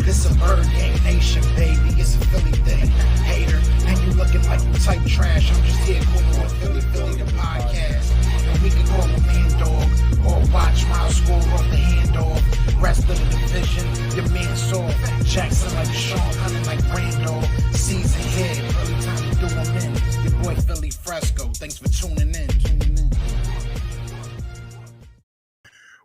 This a Bird Gang Nation, baby. It's a Philly thing. Hater, and you looking like you type trash. I'm just here cool on Philly the podcast. And we can call a man dog or watch my score off the hand dog. Rest of the division, your man saw Jackson like Sean, hunting like Randall. Season head, early time to do them in. Your boy Philly Fresco. Thanks for tuning in.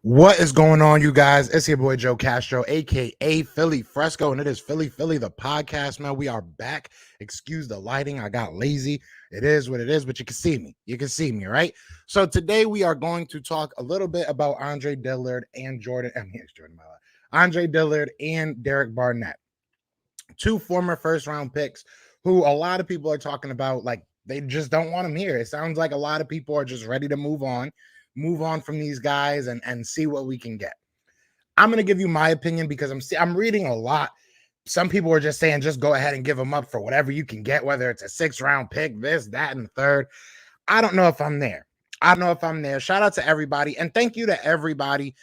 What is going on, you guys? It's your boy Joe Castro, aka Philly Fresco, and it is Philly the podcast, man. We are back. Excuse the lighting. I got lazy. It is what it is, but you can see me. You can see me, right? So today we are going to talk a little bit about Andre Dillard and Andre Dillard and Derek Barnett, two former first-round picks who a lot of people are talking about like they just don't want them here. It sounds like a lot of people are just ready to move on from these guys and see what we can get. I'm going to give you my opinion because I'm reading a lot. Some people are just saying, just go ahead and give them up for whatever you can get, whether it's a 6th-round pick, this, that, and the third. I don't know if I'm there. Shout out to everybody. And thank you to everybody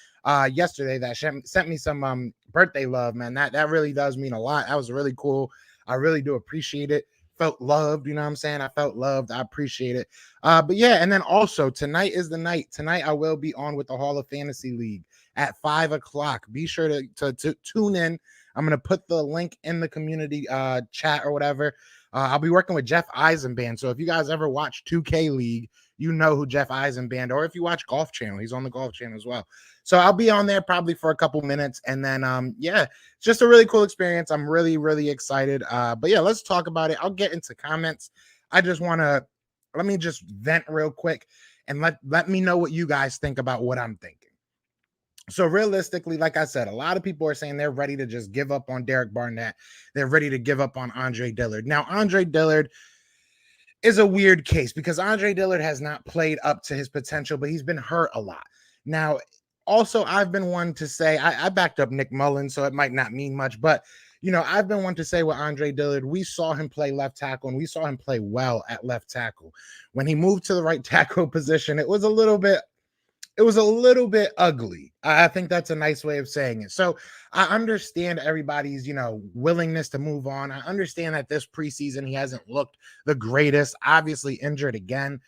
yesterday that sent me some birthday love, man. That really does mean a lot. That was really cool. I really do appreciate it. Felt loved, you know what I'm saying? I felt loved. I appreciate it. But yeah, and then also tonight is the night. Tonight I will be on with the Hall of Fantasy League at 5 o'clock. Be sure to tune in. I'm going to put the link in the community chat or whatever. I'll be working with Jeff Eisenband. So if you guys ever watch 2K League, you know who Jeff Eisenband, or if you watch Golf Channel, he's on the Golf Channel as well. So I'll be on there probably for a couple minutes. And then, yeah, it's just a really cool experience. I'm really, really excited. But yeah, let's talk about it. I'll get into comments. I just want to, let me just vent real quick and let me know what you guys think about what I'm thinking. So realistically, like I said, a lot of people are saying they're ready to just give up on Derek Barnett. They're ready to give up on Andre Dillard. Now, Andre Dillard is a weird case because Andre Dillard has not played up to his potential, but he's been hurt a lot. Now, also, I've been one to say, I backed up Nick Mullins, so it might not mean much, but, you know, I've been one to say with Andre Dillard, we saw him play left tackle, and we saw him play well at left tackle. When he moved to the right tackle position, it was a little bit ugly. I think that's a nice way of saying it. So I understand everybody's, you know, willingness to move on. I understand that this preseason he hasn't looked the greatest, obviously injured again.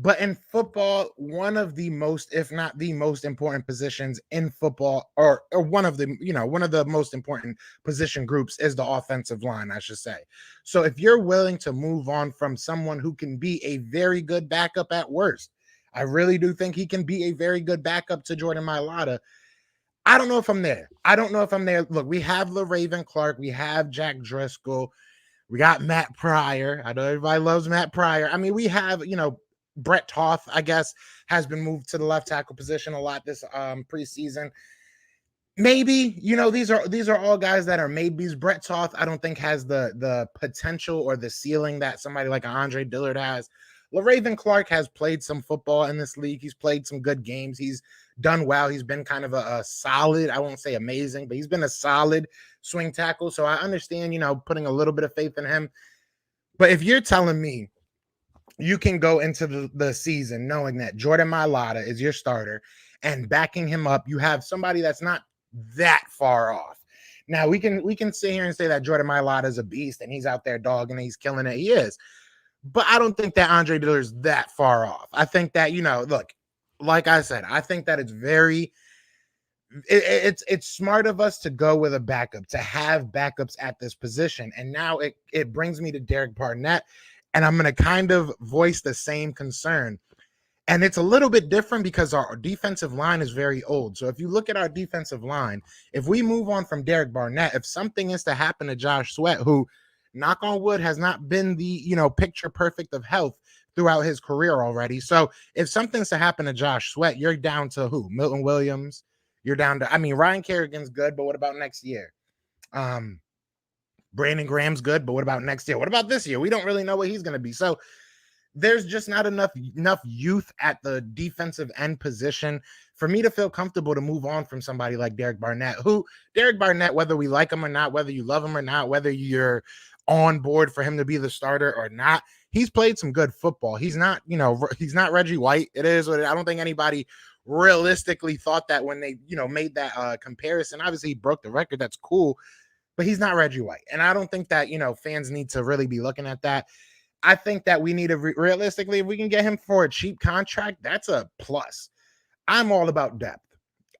But in football, one of the most, if not the most important positions in football, or one of the, you know, one of the most important position groups is the offensive line, I should say. So if you're willing to move on from someone who can be a very good backup at worst, I really do think he can be a very good backup to Jordan Mailata. I don't know if I'm there. Look, we have LaRaven Clark. We have Jack Driscoll. We got Matt Pryor. I know everybody loves Matt Pryor. I mean, we have, you know, Brett Toth, I guess, has been moved to the left tackle position a lot this preseason. Maybe, you know, these are all guys that are maybes. Brett Toth, I don't think has the potential or the ceiling that somebody like Andre Dillard has. LaRaven Clark has played some football in this league. He's played some good games. He's done well. He's been kind of a solid, I won't say amazing, but he's been a solid swing tackle. So I understand, you know, putting a little bit of faith in him. But if you're telling me you can go into the season knowing that Jordan Mailata is your starter and backing him up, you have somebody that's not that far off. Now, we can sit here and say that Jordan Mailata is a beast and he's out there dogging and he's killing it. He is. But I don't think that Andre Dillard is that far off. I think that, you know, look, like I said, I think that it's smart of us to go with a backup, to have backups at this position. And now it brings me to Derek Barnett, and I'm going to kind of voice the same concern. And it's a little bit different because our defensive line is very old. So if you look at our defensive line, if we move on from Derek Barnett, if something is to happen to Josh Sweat, who, knock on wood, has not been the, you know, picture perfect of health throughout his career already. So if something's to happen to Josh Sweat, you're down to who? Milton Williams. You're down to, I mean, Ryan Kerrigan's good, but what about next year? Brandon Graham's good, but what about next year? What about this year? We don't really know what he's going to be. So there's just not enough youth at the defensive end position for me to feel comfortable to move on from somebody like Derek Barnett, whether we like him or not, whether you love him or not, whether you're on board for him to be the starter or not, he's played some good football. He's not, you know, he's not Reggie White. It is what I don't think anybody realistically thought that when they, you know, made that comparison. Obviously, he broke the record. That's cool. but he's not Reggie White. And I don't think that, fans need to really be looking at that. I think that we need to realistically, if we can get him for a cheap contract, that's a plus. I'm all about depth.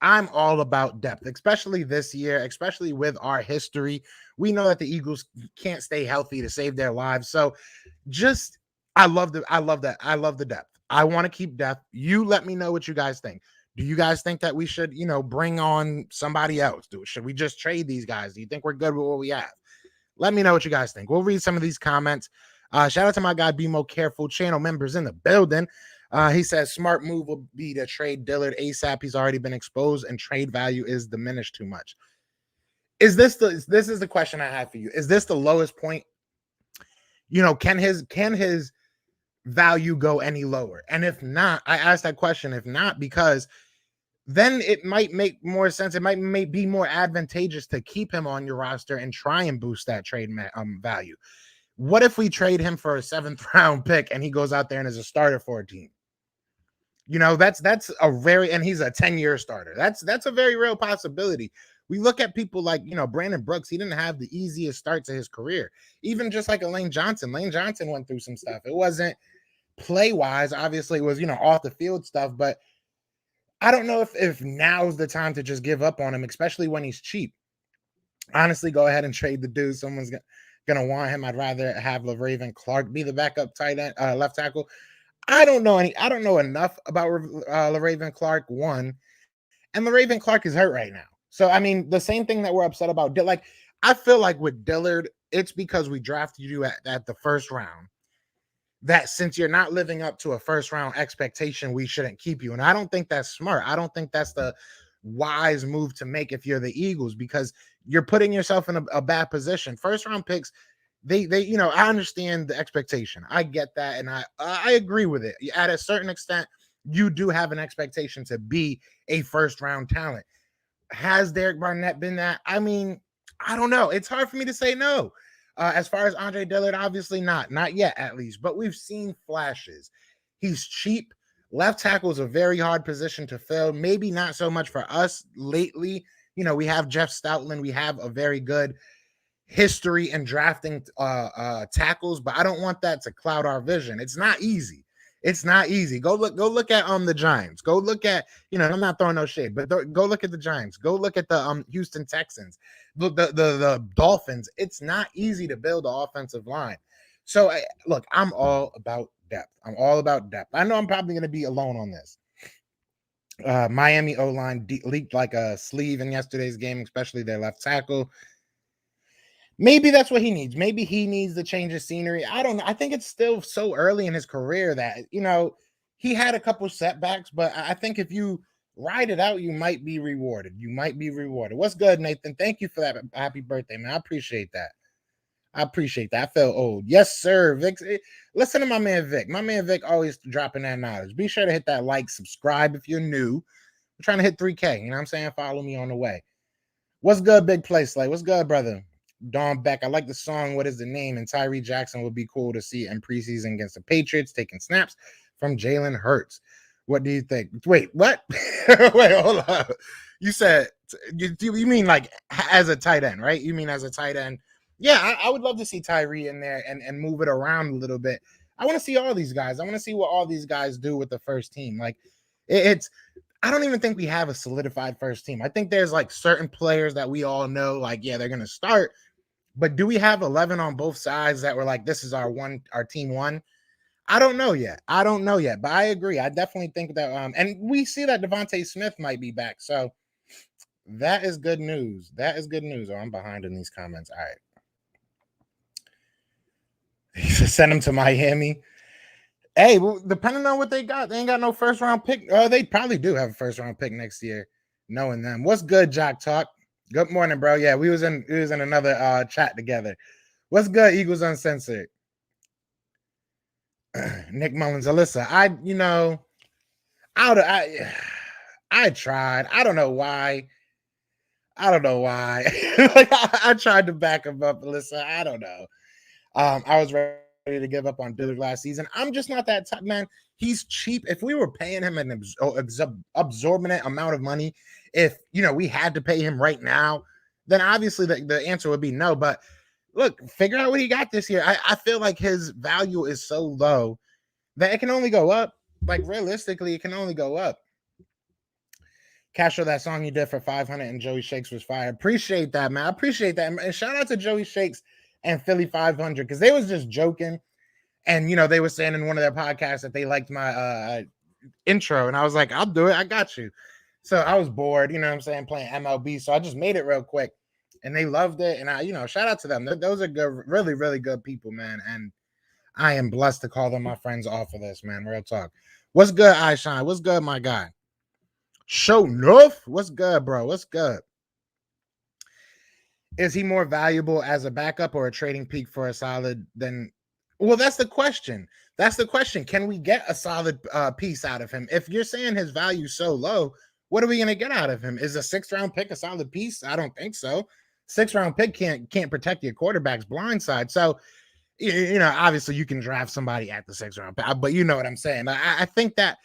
I'm all about depth, especially this year, especially with our history. We know that the Eagles can't stay healthy to save their lives. So just I love that. I love the depth. I want to keep depth. You let me know what you guys think. Do you guys think that we should, bring on somebody else? Should we just trade these guys? Do you think we're good with what we have? Let me know what you guys think. We'll read some of these comments. Shout out to my guy BMO Careful, channel members in the building. He says smart move will be to trade Dillard ASAP. He's already been exposed and trade value is diminished too much. This is the question I have for you. Is this the lowest point? Can his value go any lower? And if not, I asked that question. If not, because then it might make more sense. It might be more advantageous to keep him on your roster and try and boost that trade value. What if we trade him for a 7th round pick and he goes out there and is a starter for a team? That's a very, and he's a 10-year starter. That's a very real possibility. We look at people like, Brandon Brooks. He didn't have the easiest start to his career. Even just like a Lane Johnson. Lane Johnson went through some stuff. It wasn't play-wise. Obviously, it was, off the field stuff. But I don't know if now's the time to just give up on him, especially when he's cheap. Honestly, go ahead and trade the dude. Someone's going to want him. I'd rather have LaRaven Clark be the backup tight end, left tackle. I don't know enough about LaRaven Clark, one. And LaRaven Clark is hurt right now. So, I mean, the same thing that we're upset about. Like, I feel like with Dillard, it's because we drafted you at the first round. That since you're not living up to a first round expectation, we shouldn't keep you. And I don't think that's smart. I don't think that's the wise move to make if you're the Eagles, because you're putting yourself in a bad position. First round picks, they I understand the expectation. I get that. And I agree with it. At a certain extent, you do have an expectation to be a first round talent. Has Derek Barnett been that? I mean, I don't know. It's hard for me to say no. As far as Andre Dillard, obviously not yet, at least. But we've seen flashes. He's cheap. Left tackle is a very hard position to fill. Maybe not so much for us lately. We have Jeff Stoutland. We have a very good history in drafting tackles, but I don't want that to cloud our vision. It's not easy. It's not easy. Go look at the Giants. Go look at, I'm not throwing no shade, but go look at the Giants. Go look at the Houston Texans, the Dolphins. It's not easy to build an offensive line. So look, I'm all about depth. I'm all about depth. I know I'm probably going to be alone on this. Miami O-line leaked like a sleeve in yesterday's game, especially their left tackle. Maybe that's what he needs. Maybe he needs to change his scenery. I don't know. I think it's still so early in his career that, he had a couple setbacks, but I think if you ride it out, you might be rewarded. What's good, Nathan? Thank you for that. Happy birthday, man. I appreciate that. I feel old. Yes, sir. Vic. Listen to my man Vic. My man Vic always dropping that knowledge. Be sure to hit that like, subscribe if you're new. We're trying to hit 3K. You know what I'm saying? Follow me on the way. What's good, Big Play Slay? What's good, brother? Dawn Beck. I like the song. What is the name? And Tyree Jackson would be cool to see in preseason against the Patriots, taking snaps from Jalen Hurts. What do you think? Wait, what? Wait, hold up. You said you mean like as a tight end, right? You mean as a tight end? Yeah, I would love to see Tyree in there and move it around a little bit. I want to see all these guys. I want to see what all these guys do with the first team. Like it's I don't even think we have a solidified first team. I think there's like certain players that we all know, like, yeah, they're going to start. But do we have 11 on both sides that were like, this is our team one? I don't know yet. But I agree. I definitely think that, and we see that Devontae Smith might be back. So that is good news. Oh, I'm behind in these comments. All right. Send them to Miami. Hey, well, depending on what they got, they ain't got no first round pick. They probably do have a first round pick next year, knowing them. What's good, Jock Talk? Good morning, bro. Yeah, we was in another chat together. What's good, Eagles Uncensored? Nick Mullins, Alyssa. I tried. I don't know why. Like I tried to back him up, Alyssa. I don't know. I was ready to give up on Dillard last season. I'm just not that type, man. He's cheap. If we were paying him an absorbent amount of money, if we had to pay him right now, then obviously the answer would be no. But look, figure out what he got this year. I feel like his value is so low that it can only go up. Like realistically, it can only go up. Castro, that song you did for 500 and Joey Shakes was fire. Appreciate that, man. I appreciate that. And shout out to Joey Shakes and Philly 500 because they was just joking. And, you know, they were saying in one of their podcasts that they liked my intro. And I was like, I'll do it. I got you. So I was bored, you know what I'm saying, playing MLB. So I just made it real quick. And they loved it. And I, you know, shout out to them. Those are good, really, really good people, man. And I am blessed to call them my friends off of this, man. Real talk. What's good, iShine? What's good, my guy? Show enough. What's good, bro? What's good? Is he more valuable as a backup or a trading peak for a solid than? Well, that's the question. That's the question. Can we get a solid piece out of him? If you're saying his value is so low, what are we going to get out of him? Is a 6th-round pick a solid piece? I don't think so. 6th-round pick can't protect your quarterback's blind side. So, you know, obviously you can draft somebody at the 6th-round pick, but you know what I'm saying. I think that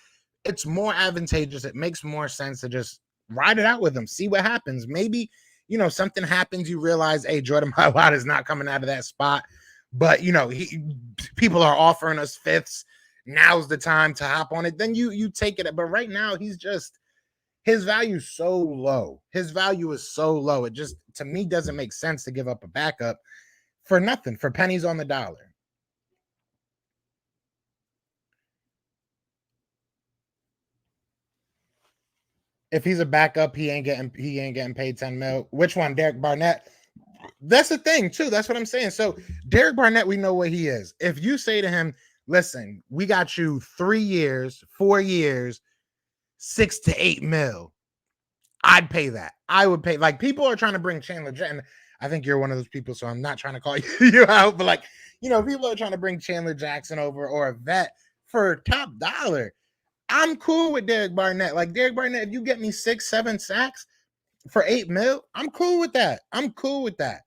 it's more advantageous. It makes more sense to just ride it out with them, see what happens. Maybe, you know, something happens. You realize, hey, Jordan Mailata is not coming out of that spot, but you know, people are offering us 5ths. Now's the time to hop on it. Then you take it. But right now, his value is so low. His value is so low. It just, to me, doesn't make sense to give up a backup for nothing, for pennies on the dollar. If he's a backup, he ain't getting paid 10 mil. Which one? Derek Barnett? That's the thing, too. That's what I'm saying. So Derek Barnett, we know what he is. If you say to him, listen, we got you 3 years, 4 years, 6 to 8 mil, I'd pay that. I would pay. Like, people are trying to bring Chandler Jackson. I think you're one of those people, so I'm not trying to call you out, but like, you know, people are trying to bring Chandler Jackson over or a vet for top dollar. I'm cool with Derek Barnett. Like, Derek Barnett, if you get me 6, 7 sacks for 8 mil, I'm cool with that. I'm cool with that.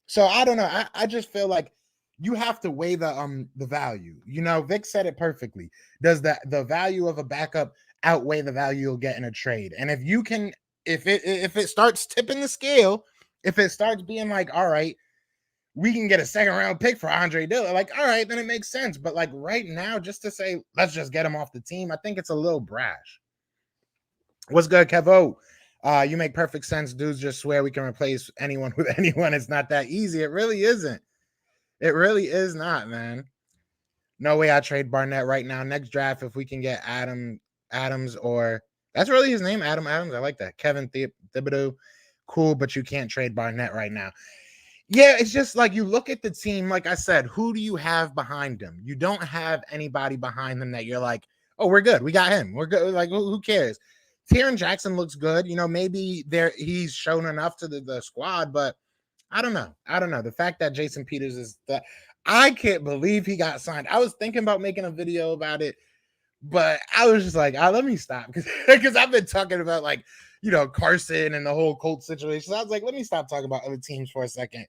So I don't know. I just feel like you have to weigh the value. You know, Vic said it perfectly. Does the value of a backup outweigh the value you'll get in a trade? And if you can, if it starts tipping the scale, if it starts being like, all right, we can get a 2nd-round pick for Andre Dillard, like, all right, then it makes sense. But like right now, just to say, let's just get him off the team, I think it's a little brash. What's good, Kevo? You make perfect sense. Dudes just swear we can replace anyone with anyone. It's not that easy. It really isn't. It really is not, man. No way I trade Barnett right now. Next draft, if we can get Adams, or that's really his name, Adam Adams. I like that. Kevin Thibodeau. Cool, but you can't trade Barnett right now. Yeah, it's just like you look at the team, like I said, who do you have behind him? You don't have anybody behind them that you're like, oh, we're good. We got him. We're good. Like, who cares? Tyree Jackson looks good. You know, maybe he's shown enough to the squad, but I don't know. I don't know. The fact that Jason Peters is that, I can't believe he got signed. I was thinking about making a video about it, but I was just like, let me stop because I've been talking about, like, you know, Carson and the whole Colts situation. So I was like, let me stop talking about other teams for a second.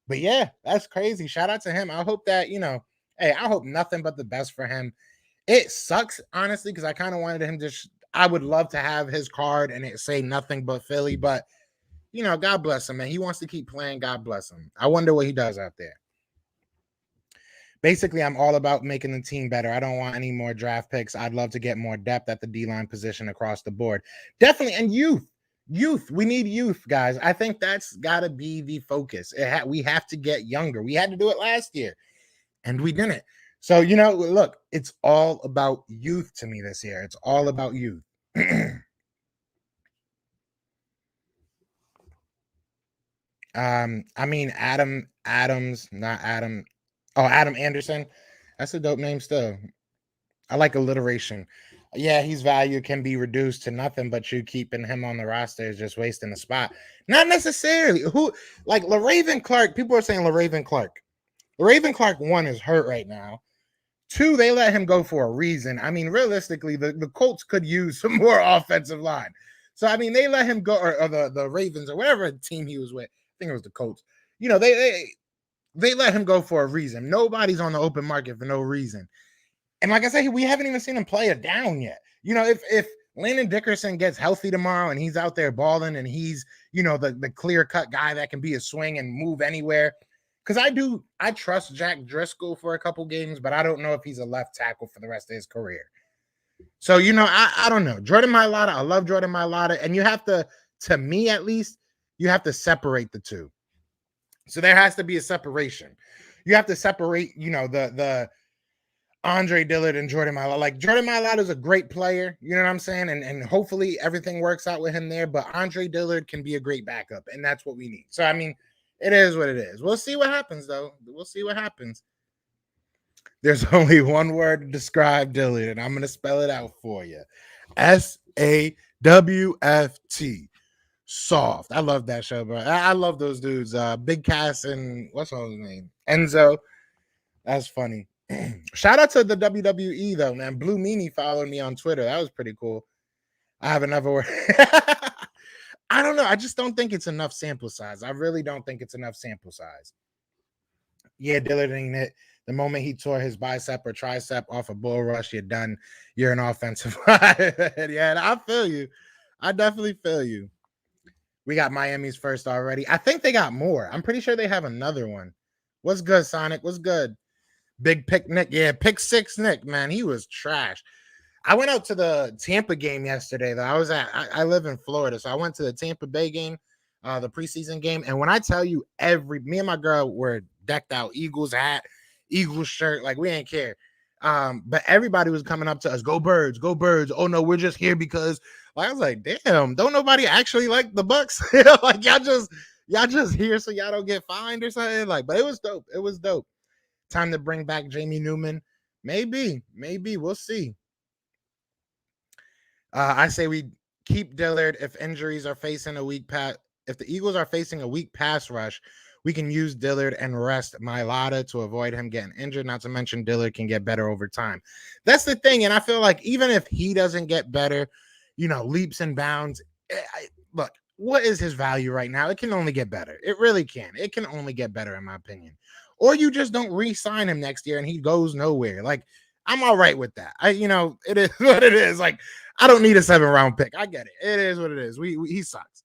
But yeah, that's crazy. Shout out to him. I hope that, you know, hey, I hope nothing but the best for him. It sucks, honestly, because I kind of wanted him to, I would love to have his card and it say nothing but Philly. But, you know, God bless him, man. He wants to keep playing. God bless him. I wonder what he does out there. Basically, I'm all about making the team better. I don't want any more draft picks. I'd love to get more depth at the D-line position across the board. Definitely. And youth. We need youth, guys. I think that's got to be the focus. We have to get younger. We had to do it last year, and we didn't. So, you know, look, it's all about youth to me this year. It's all about youth. I mean, Adams, not Adam. Oh, Adam Anderson. That's a dope name still. I like alliteration. Yeah, his value can be reduced to nothing, but you keeping him on the roster is just wasting the spot. Not necessarily. Who, like LaRaven Clark, people are saying LaRaven Clark. LaRaven Clark, 1, is hurt right now. 2, they let him go for a reason. I mean, realistically, the Colts could use some more offensive line. So, I mean, they let him go, or the Ravens, or whatever team he was with. I think it was the Colts. You know, they let him go for a reason. Nobody's on the open market for no reason. And like I said, we haven't even seen him play it down yet. You know, if Landon Dickerson gets healthy tomorrow and he's out there balling and he's, the clear-cut guy that can be a swing and move anywhere. Because I trust Jack Driscoll for a couple games, but I don't know if he's a left tackle for the rest of his career. So, I don't know. Jordan Mailata, I love Jordan Mailata. And you have to me at least, you have to separate the two. So there has to be a separation. You have to separate, the Andre Dillard and Jordan Mailata. Like, Jordan Mailata is a great player, you know what I'm saying? And hopefully everything works out with him there. But Andre Dillard can be a great backup, and that's what we need. So, I mean, it is what it is. We'll see what happens, though. We'll see what happens. There's only one word to describe Dillard, and I'm going to spell it out for you. SAWFT. Soft. I love that show, bro. I love those dudes. Big Cass and what's his name? Enzo. That's funny. Shout out to the WWE, though, man. Blue Meanie followed me on Twitter. That was pretty cool. I have another word. I don't know. I just don't think it's enough sample size. I really don't think it's enough sample size. Yeah, Dillard ain't it. The moment he tore his bicep or tricep off a bull rush, you're done. You're an offensive line. Yeah, I feel you. I definitely feel you. We got Miami's first already. I think they got more. I'm pretty sure they have another one. What's good, Sonic? What's good? Big Pick Nick. Yeah, Pick Six Nick, man. He was trash. I went out to the Tampa game yesterday, though. I live in Florida, so I went to the Tampa Bay game, the preseason game. And when I tell you me and my girl were decked out, Eagles hat, Eagles shirt, like we ain't care. But everybody was coming up to us, go Birds, go Birds. Oh no, we're just here because I was like, damn, don't nobody actually like the Bucks? Like y'all just here so y'all don't get fined or something. Like, but it was dope. It was dope. Time to bring back Jamie Newman. Maybe we'll see. I say we keep Dillard if injuries are facing a weak pass. If the Eagles are facing a weak pass rush, we can use Dillard and rest Mailata to avoid him getting injured. Not to mention Dillard can get better over time. That's the thing. And I feel like even if he doesn't get better, leaps and bounds, look, what is his value right now? It can only get better. It really can. It can only get better, in my opinion. Or you just don't re-sign him next year and he goes nowhere. Like, I'm all right with that. It is what it is. Like, I don't need a 7th-round pick. I get it. It is what it is. He sucks.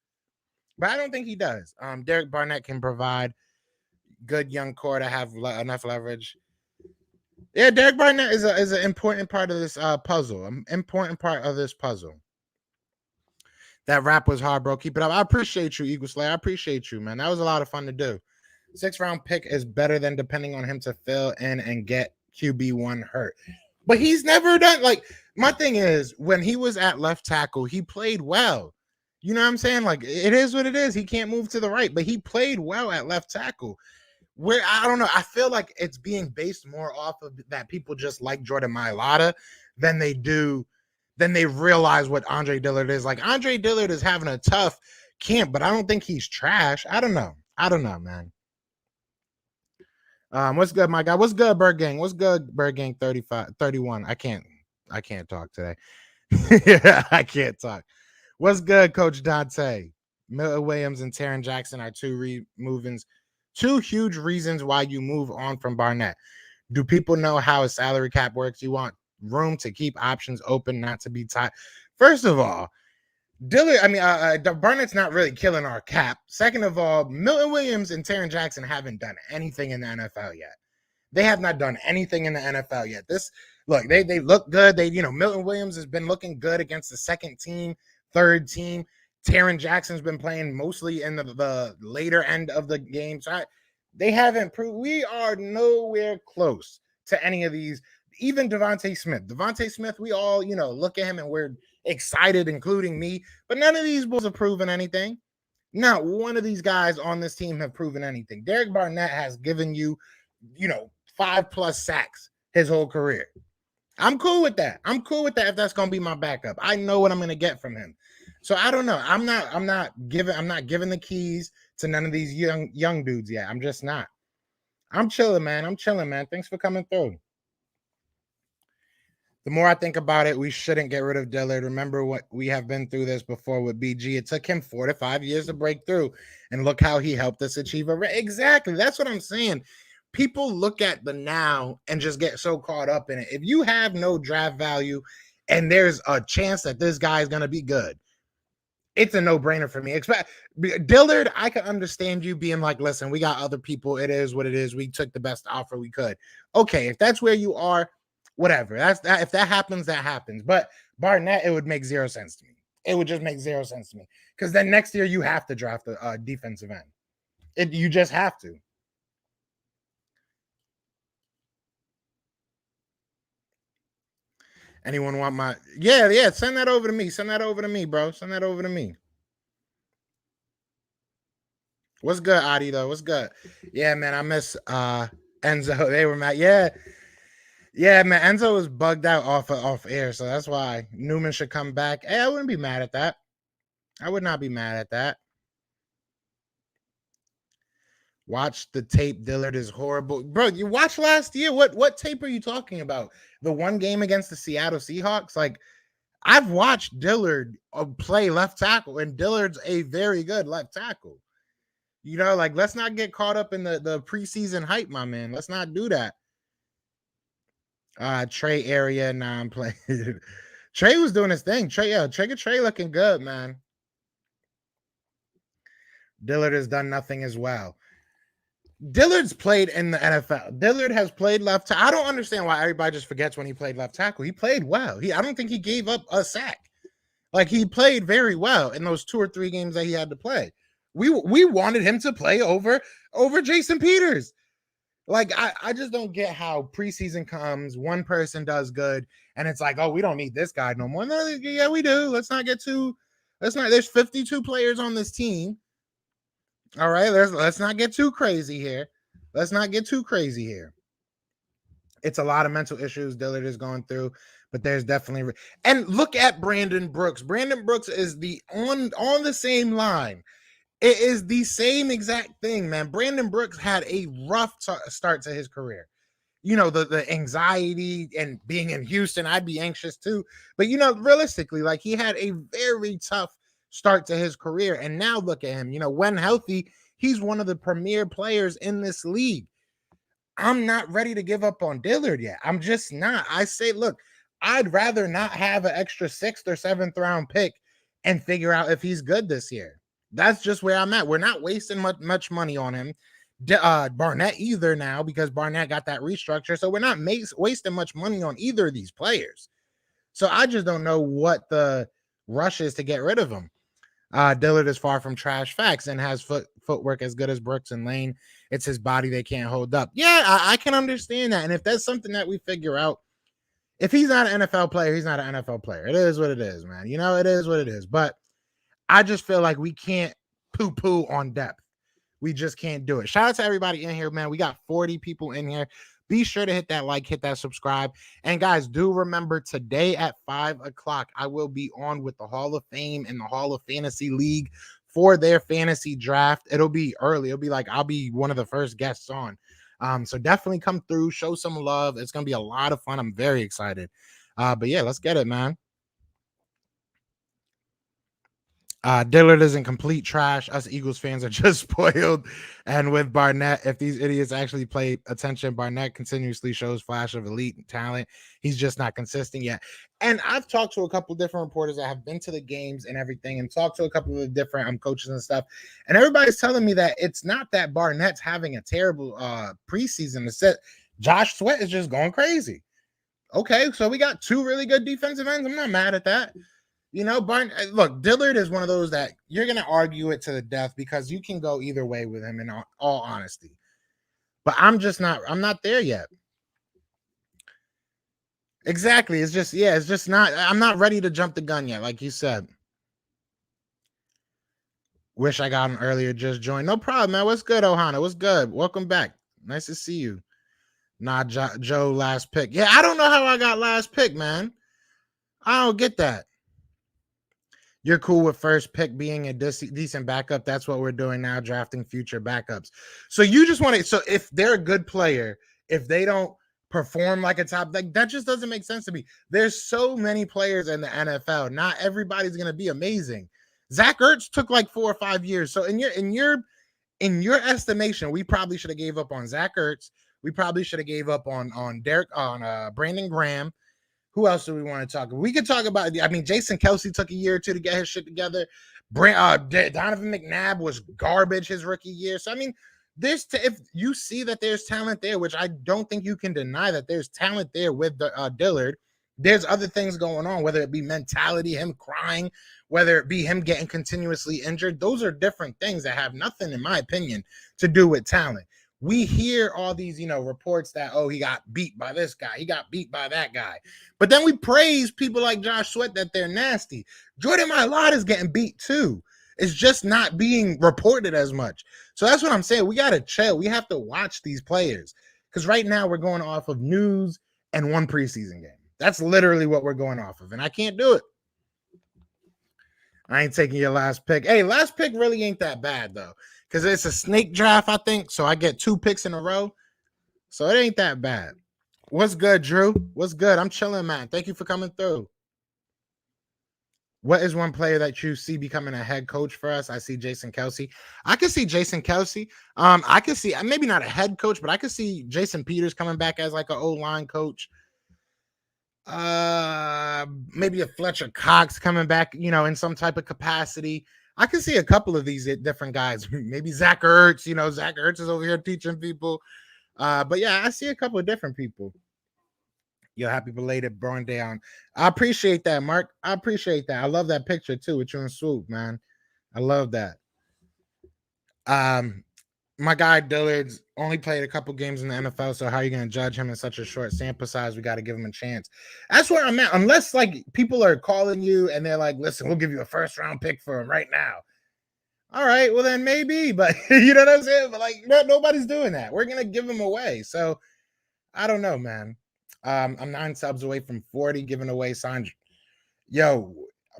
But I don't think he does. Derek Barnett can provide good young core to have enough leverage. Yeah, Derek Barnett is an important part of this puzzle. An important part of this puzzle. That rap was hard, bro. Keep it up. I appreciate you, Eagle Slayer. I appreciate you, man. That was a lot of fun to do. 6th-round pick is better than depending on him to fill in and get QB1 hurt. But he's never done, like, my thing is, when he was at left tackle, he played well. You know what I'm saying? Like, it is what it is. He can't move to the right, but he played well at left tackle. Where, I don't know, I feel like it's being based more off of that people just like Jordan Mailata than they realize what Andre Dillard is. Like, Andre Dillard is having a tough camp, but I don't think he's trash. I don't know, man. What's good, my guy? What's good, Bird Gang? What's good, Bird Gang 31? I can't talk today. Yeah, I can't talk. What's good, Coach Dante? Milton Williams and Tyree Jackson are two huge reasons why you move on from Barnett. Do people know how a salary cap works? You want room to keep options open, not to be tied. First of all, Barnett's not really killing our cap. Second of all, Milton Williams and Tyree Jackson haven't done anything in the NFL yet. They have not done anything in the NFL yet. They look good. Milton Williams has been looking good against the second team, third team. Tyree Jackson's been playing mostly in the later end of the game. So they haven't proved. We are nowhere close to any of these. Even Devontae Smith, we all, look at him and we're excited, including me. But none of these bulls have proven anything. Not one of these guys on this team have proven anything. Derek Barnett has given you, 5+ sacks his whole career. I'm cool with that. If that's going to be my backup. I know what I'm going to get from him. So I don't know. I'm not giving the keys to none of these young dudes yet. I'm just not. I'm chilling, man. Thanks for coming through. The more I think about it, we shouldn't get rid of Dillard. Remember what we have been through this before with BG. It took him 4 to 5 years to break through, and look how he helped us achieve exactly. That's what I'm saying. People look at the now and just get so caught up in it. If you have no draft value and there's a chance that this guy is going to be good, It's a no-brainer for me. Dillard, I can understand you being like, listen, we got other people. It is what it is. We took the best offer we could. Okay, if that's where you are, whatever. That's that. If that happens, that happens. But Barnett, it would make zero sense to me. It would just make zero sense to me. Because then next year you have to draft a defensive end. You just have to. Anyone want my yeah, send that over to me. Send that over to me, bro. Send that over to me. What's good, Adi, though? What's good? Yeah, man, I miss Enzo. They were mad. Yeah. Yeah, man. Enzo was bugged out off air, so that's why Newman should come back. Hey, I wouldn't be mad at that. I would not be mad at that. Watch the tape. Dillard is horrible. Bro, you watched last year. What tape are you talking about? The one game against the Seattle Seahawks? Like, I've watched Dillard play left tackle, and Dillard's a very good left tackle. You know, like, let's not get caught up in the preseason hype, my man. Let's not do that. Trey area. Nah, I'm playing. Trey was doing his thing. Trey looking good, man. Dillard has done nothing as well. Dillard's played in the NFL. Dillard has played left tackle. I don't understand why everybody just forgets when he played left tackle. He played well. I don't think he gave up a sack. Like, he played very well in those 2 or 3 games that he had to play. We wanted him to play over Jason Peters. Like, I just don't get how preseason comes, one person does good, and it's like, oh, we don't need this guy no more. No, yeah, we do. There's 52 players on this team. All right, let's not get too crazy here. It's a lot of mental issues Dillard is going through, but there's definitely and look at Brandon Brooks. Brandon Brooks is on the same line. It is the same exact thing, man. Brandon Brooks had a rough start to his career. You know, the anxiety and being in Houston, I'd be anxious too. But, you know, realistically, like, he had a very tough start to his career. And now look at him. You know, when healthy, he's one of the premier players in this league. I'm not ready to give up on Dillard yet. I'm just not. I say, look, I'd rather not have an extra 6th or 7th round pick and figure out if he's good this year. That's just where I'm at. We're not wasting much money on him. Barnett either now, because Barnett got that restructure. So we're not wasting much money on either of these players. So I just don't know what the rush is to get rid of him. Dillard is far from trash facts and has footwork as good as Brooks and Lane. It's his body they can't hold up. Yeah, I can understand that. And if that's something that we figure out, if he's not an NFL player, he's not an NFL player. It is what it is, man. You know, it is what it is. But I just feel like we can't poo-poo on depth. We just can't do it. Shout out to everybody in here, man. We got 40 people in here. Be sure to hit that like, hit that subscribe. And guys, do remember today at 5 o'clock, I will be on with the Hall of Fame and the Hall of Fantasy League for their fantasy draft. It'll be early. It'll be like, I'll be one of the first guests on. So definitely come through, show some love. It's going to be a lot of fun. I'm very excited. But yeah, let's get it, man. Dillard isn't complete trash. Us Eagles fans are just spoiled. And with Barnett, if these idiots actually pay attention, Barnett continuously shows flash of elite talent. He's just not consistent yet. And I've talked to a couple different reporters that have been to the games and everything, and talked to a couple of different coaches and stuff. And everybody's telling me that it's not that Barnett's having a terrible preseason. It's that Josh Sweat is just going crazy. Okay, so we got 2 really good defensive ends. I'm not mad at that. You know, look, Dillard is one of those that you're going to argue it to the death, because you can go either way with him, in all honesty. But I'm not there yet. Exactly. It's just not, I'm not ready to jump the gun yet, like you said. Wish I got him earlier, just joined. No problem, man. What's good, Ohana? What's good? Welcome back. Nice to see you. Nah, Joe, last pick. Yeah, I don't know how I got last pick, man. I don't get that. You're cool with first pick being a decent backup. That's what we're doing now, drafting future backups. So you just want to, so if they're a good player, if they don't perform like a top, like, that just doesn't make sense to me. There's so many players in the NFL. Not everybody's going to be amazing. Zach Ertz took like 4 or 5 years. So in your estimation, we probably should have gave up on Zach Ertz. We probably should have gave up on Brandon Graham. Who else do we want to talk about? We could talk about, I mean, Jason Kelsey took a year or 2 to get his shit together. Donovan McNabb was garbage his rookie year. So I mean, if you see that there's talent there, which I don't think you can deny that there's talent there with Dillard. There's other things going on, whether it be mentality, him crying, whether it be him getting continuously injured. Those are different things that have nothing, in my opinion, to do with talent. We hear all these, reports that, he got beat by this guy, he got beat by that guy. But then we praise people like Josh Sweat that they're nasty. Jordan Mailata is getting beat too. It's just not being reported as much. So that's what I'm saying. We got to chill. We have to watch these players because right now we're going off of news and one preseason game. That's literally what we're going off of, and I can't do it. I ain't taking your last pick. Hey, last pick really ain't that bad, though, because it's a snake draft, I think, so I get 2 picks in a row, so it ain't that bad. What's good, Drew? What's good? I'm chilling, man. Thank you for coming through. What is one player that you see becoming a head coach for us? I see Jason Kelce. I can see Jason Kelce. I can see, maybe not a head coach, but I can see Jason Peters coming back as like an O-line coach. Maybe a Fletcher Cox coming back, in some type of capacity. I can see a couple of these different guys. Maybe Zach Ertz, Zach Ertz is over here teaching people. But yeah, I see a couple of different people. Yo, happy belated Born Day on. I appreciate that, Mark. I appreciate that. I love that picture too with you and Swoop, man. I love that. My guy Dillard's only played a couple games in the NFL, so how are you going to judge him in such a short sample size? We got to give him a chance. That's where I'm at. Unless like people are calling you and they're like, "Listen, we'll give you a first-round pick for him right now." All right, well then maybe, but you know what I'm saying? But like, nobody's doing that. We're gonna give him away. So I don't know, man. I'm 9 subs away from 40, giving away Sandra. Yo,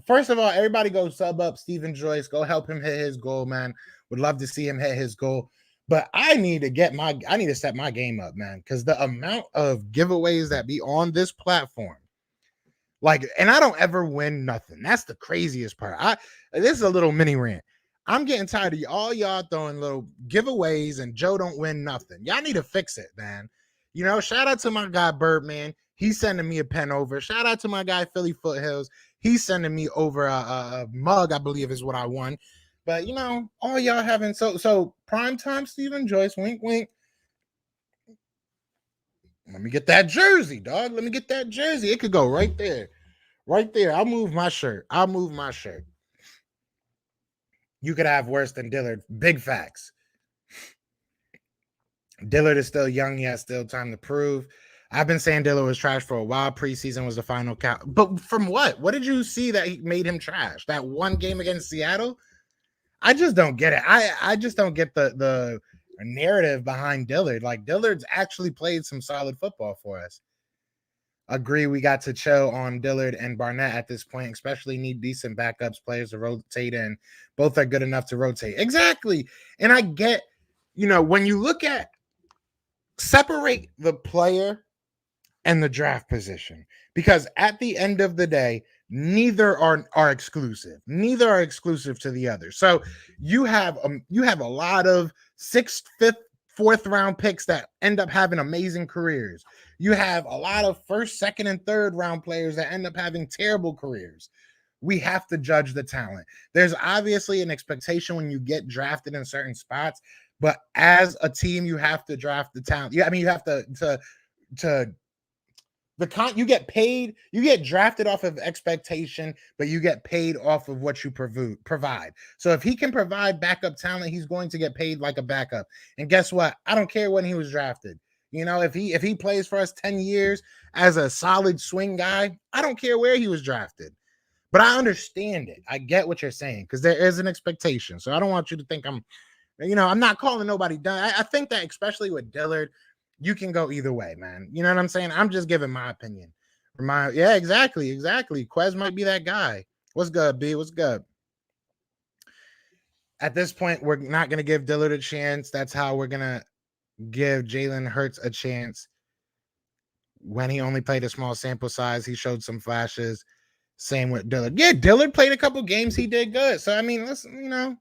first of all, everybody go sub up Stephen Joyce. Go help him hit his goal, man. Would love to see him hit his goal. But I need to set my game up, man, because the amount of giveaways that be on this platform, and I don't ever win nothing. That's the craziest part. This is a little mini rant. I'm getting tired of all y'all throwing little giveaways and Joe don't win nothing. Y'all need to fix it, man. Shout out to my guy Birdman. He's sending me a pen over. Shout out to my guy Philly Foothills. He's sending me over a mug, I believe is what I won. But, all y'all having so primetime Stephen Joyce, wink, wink. Let me get that jersey, dog. Let me get that jersey. It could go right there. Right there. I'll move my shirt. You could have worse than Dillard. Big facts. Dillard is still young. He has still time to prove. I've been saying Dillard was trash for a while. Preseason was the final count. But from what? What did you see that made him trash? That one game against Seattle? I just don't get it. I just don't get the narrative behind Dillard. Like, Dillard's actually played some solid football for us. Agree, we got to chill on Dillard and Barnett at this point, especially need decent backups, players to rotate in. Both are good enough to rotate. Exactly. And I get, when you look at separate the player and the draft position, because at the end of the day, neither are exclusive. Neither are exclusive to the other. So you have a lot of 6th, 5th, 4th round picks that end up having amazing careers. You have a lot of 1st, 2nd, and 3rd round players that end up having terrible careers. We have to judge the talent. There's obviously an expectation when you get drafted in certain spots, but as a team, you have to draft the talent. Yeah, I mean, you have you get paid, you get drafted off of expectation, but you get paid off of what you provide. So if he can provide backup talent, he's going to get paid like a backup. And guess what? I don't care when he was drafted. If he plays for us 10 years as a solid swing guy, I don't care where he was drafted. But I understand it. I get what you're saying because there is an expectation. So I don't want you to think I'm not calling nobody done. I think that especially with Dillard, you can go either way, man. You know what I'm saying? I'm just giving my opinion. Yeah, exactly. Quez might be that guy. What's good, B? What's good? At this point, we're not going to give Dillard a chance. That's how we're going to give Jalen Hurts a chance. When he only played a small sample size, he showed some flashes. Same with Dillard. Yeah, Dillard played a couple games. He did good. So, I mean, listen,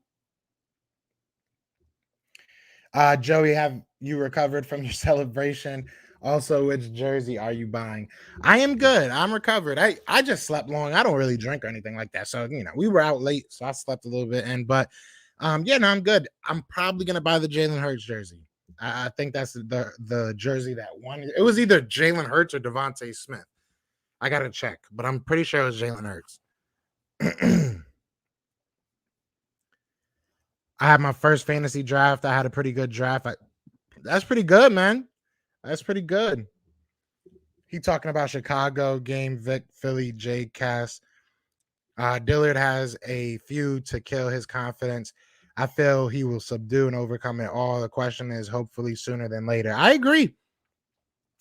Joey, have you recovered from your celebration? Also, which jersey are you buying? I am good. I'm recovered. I just slept long. I don't really drink or anything like that. So, we were out late, so I slept a little bit. Yeah, no, I'm good. I'm probably gonna buy the Jalen Hurts jersey. I think that's the jersey that won. It was either Jalen Hurts or Devontae Smith. I gotta check, but I'm pretty sure it was Jalen Hurts. I had my first fantasy draft. I had a pretty good draft. That's pretty good, man. That's pretty good. He talking about Chicago, Game, Vic, Philly, J, Cass. Dillard has a few to kill his confidence. I feel he will subdue and overcome it all. The question is hopefully sooner than later. I agree.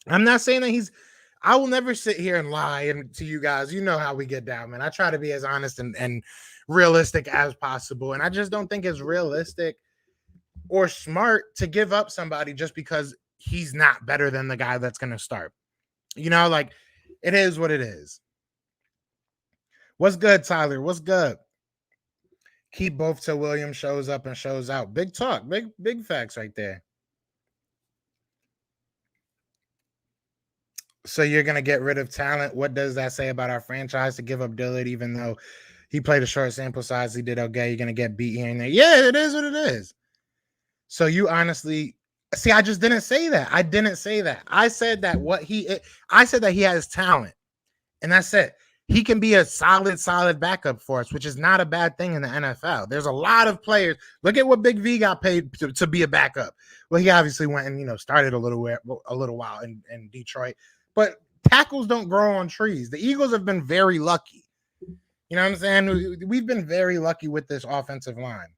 I'm not saying that I will never sit here and lie and to you guys. You know how we get down, man. I try to be as honest and realistic as possible. And I just don't think it's realistic or smart to give up somebody just because he's not better than the guy that's going to start. Like it is what it is. What's good, Tyler? What's good? Keep both till Williams shows up and shows out. Big talk, big facts right there. So you're gonna get rid of talent. What does that say about our franchise to give up Dillard, even though he played a short sample size? He did okay. You're gonna get beat here and there. Yeah, it is what it is. So you honestly see, I just didn't say that. I didn't say that. I said that I said that he has talent, and that's it. He can be a solid backup for us, which is not a bad thing in the NFL. There's a lot of players. Look at what Big V got paid to be a backup. Well, he obviously went and started a little while in Detroit, but tackles don't grow on trees. The Eagles have been very lucky. You know what I'm saying? We've been very lucky with this offensive line.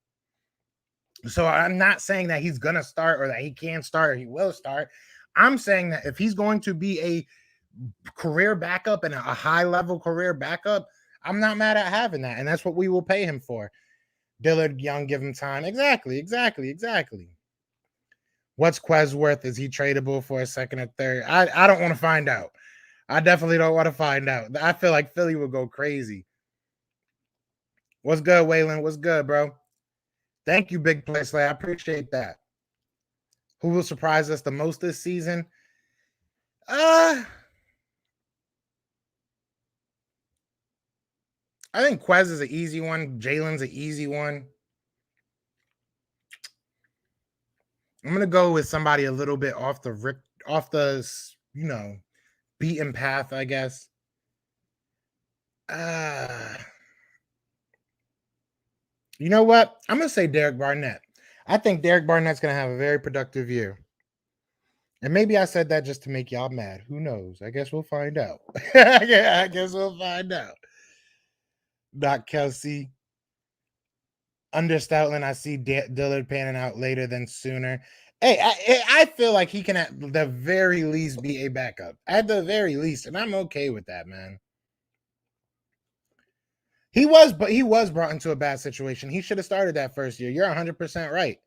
So I'm not saying that he's going to start or that he can start or he will start. I'm saying that if he's going to be a career backup and a high-level career backup, I'm not mad at having that, and that's what we will pay him for. Dillard, Young, give him time. Exactly. What's Quez worth? Is he tradable for a second or third? I don't want to find out. I definitely don't want to find out. I feel like Philly will go crazy. What's good, Waylon? What's good, bro? Thank you, Big Play Slay. I appreciate that. Who will surprise us the most this season? I think Quez is an easy one. Jalen's an easy one. I'm gonna go with somebody a little bit off the beaten path, I guess. You know what? I'm gonna say Derek Barnett. I think Derek Barnett's gonna have a very productive year. And maybe I said that just to make y'all mad. Who knows? I guess we'll find out. Yeah, I guess we'll find out. Doc Kelsey. Under Stoutland, I see Dillard panning out later than sooner. Hey, I feel like he can at the very least be a backup. At the very least, and I'm okay with that, man. He was brought into a bad situation. He should have started that first year. You're 100% right.